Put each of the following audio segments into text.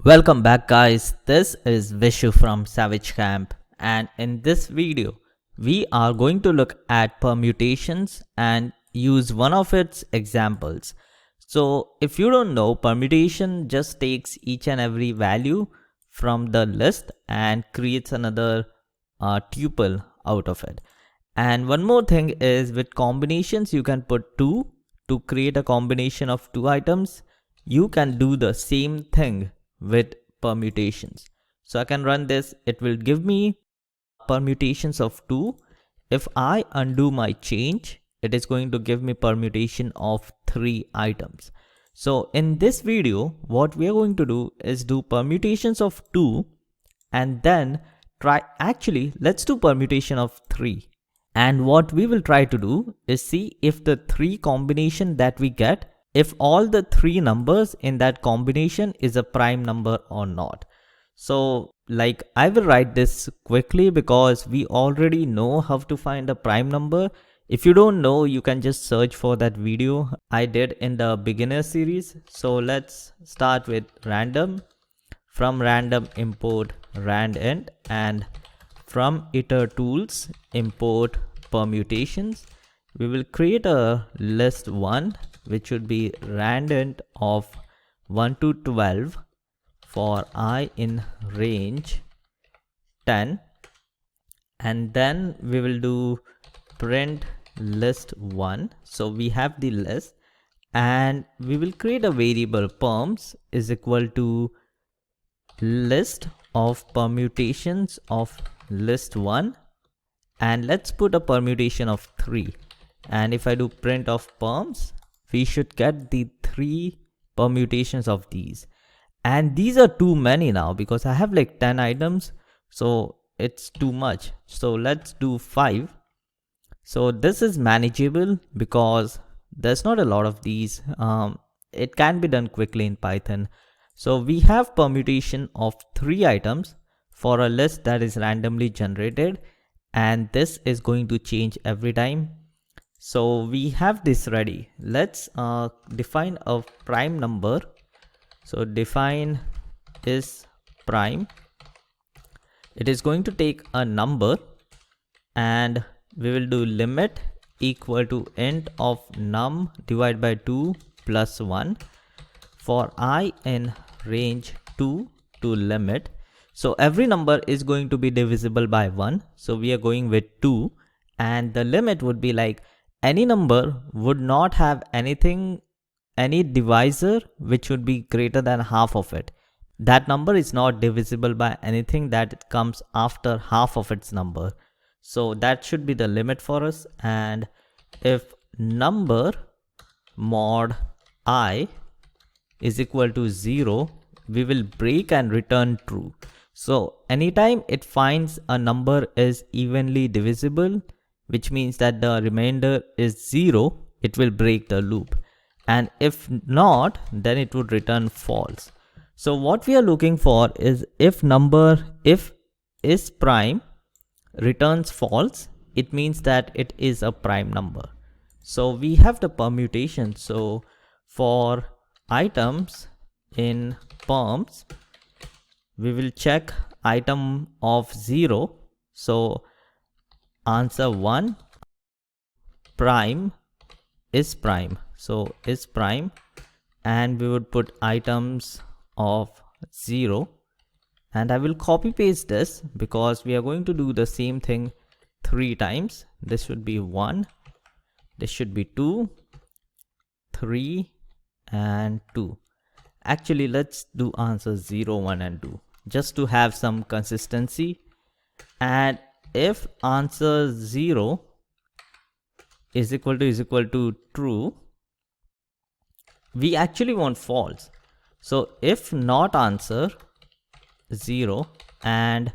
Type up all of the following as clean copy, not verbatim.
Welcome back guys, this is Vishu from SavageCamp, and in this video we are going to look at permutations and use one of its examples. So if you don't know, permutation just takes each and every value from the list and creates another tuple out of it. And one more thing is, with combinations you can put 2 to create a combination of 2 items. You can do the same thing with permutations. So I can run this, it will give me permutations of 2. If I undo my change, it is going to give me permutation of 3 items. So in this video, what we are going to do is do permutations of 2 and then let's do permutation of 3. And what we will try to do is see if the 3 combination that we get, if all the 3 numbers in that combination is a prime number or not. So I will write this quickly because we already know how to find a prime number. If you don't know, you can just search for that video I did in the beginner series. So let's start with random. From random import randint, and from Itertools import permutations. We will create a list 1 which would be randint of 1 to 12 for I in range 10, and then we will do print list 1. So we have the list and we will create a variable perms is equal to list of permutations of list 1, and let's put a permutation of 3. And if I do print of perms, we should get the 3 permutations of these. And these are too many now because I have like 10 items, so it's too much. So let's do 5. So this is manageable because there's not a lot of these. It can be done quickly in Python. So we have permutation of 3 items for a list that is randomly generated, and this is going to change every time. So we have this ready. Let's define a prime number. So define is prime. It is going to take a number, and we will do limit equal to int of num divided by 2 plus 1 for I in range 2 to limit. So every number is going to be divisible by 1. So we are going with 2, and the limit would be like any number would not have any divisor which would be greater than half of it. That number is not divisible by anything that comes after half of its number. So that should be the limit for us. And if number mod I is equal to 0, we will break and return true. So anytime it finds a number is evenly divisible, which means that the remainder is 0, it will break the loop. And if not, then it would return false. So what we are looking for is if is prime returns false, it means that it is a prime number. So we have the permutation. So for items in perms, we will check item of 0. So answer 1 prime is prime. So is prime, and we would put items of 0, and I will copy paste this because we are going to do the same thing 3 times. This should be 1, this should be 2, 3 and 2. Actually, let's do answers 0, 1 and 2 just to have some consistency. And if answer 0 is equal to true, we actually want false. So if not answer 0 and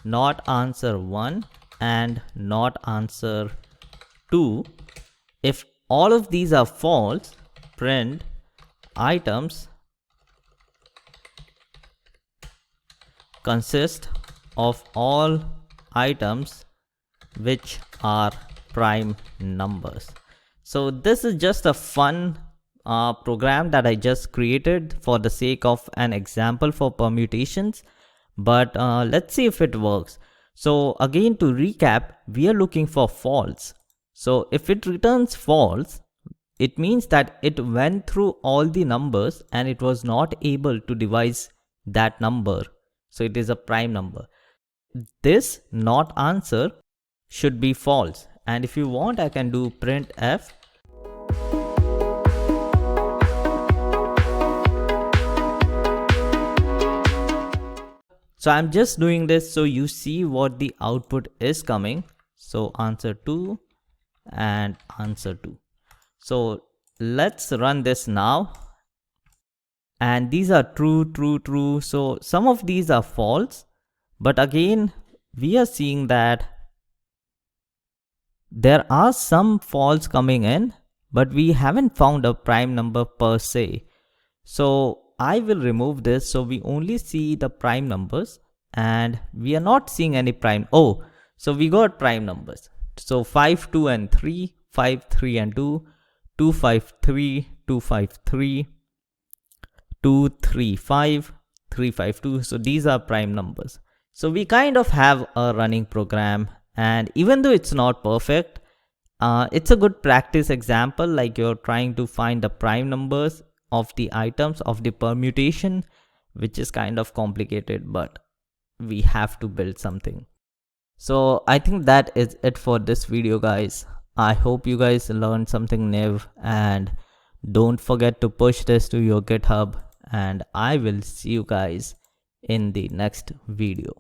not answer 1 and not answer 2, if all of these are false, print items consist of all items which are prime numbers. So this is just a fun program that I just created for the sake of an example for permutations, but let's see if it works. So again, to recap, we are looking for false. So if it returns false, it means that it went through all the numbers and it was not able to devise that number. So it is a prime number. This not answer should be false. And if you want, I can do printf. So I'm just doing this so you see what the output is coming. So answer 2 and answer 2. So let's run this now. And these are true, true, true. So some of these are false. But again, we are seeing that there are some false coming in, but we haven't found a prime number per se. So I will remove this so we only see the prime numbers and we are not seeing any prime. Oh, so we got prime numbers. So 5, 2 and 3, 5, 3 and 2, 2, 5, 3, 2, 5, 3, 2, 3, 5, 3, 5, 2. So these are prime numbers. So we kind of have a running program, and even though it's not perfect, it's a good practice example, like you're trying to find the prime numbers of the items of the permutation, which is kind of complicated, but we have to build something. So I think that is it for this video, guys. I hope you guys learned something new, and don't forget to push this to your GitHub, and I will see you guys in the next video.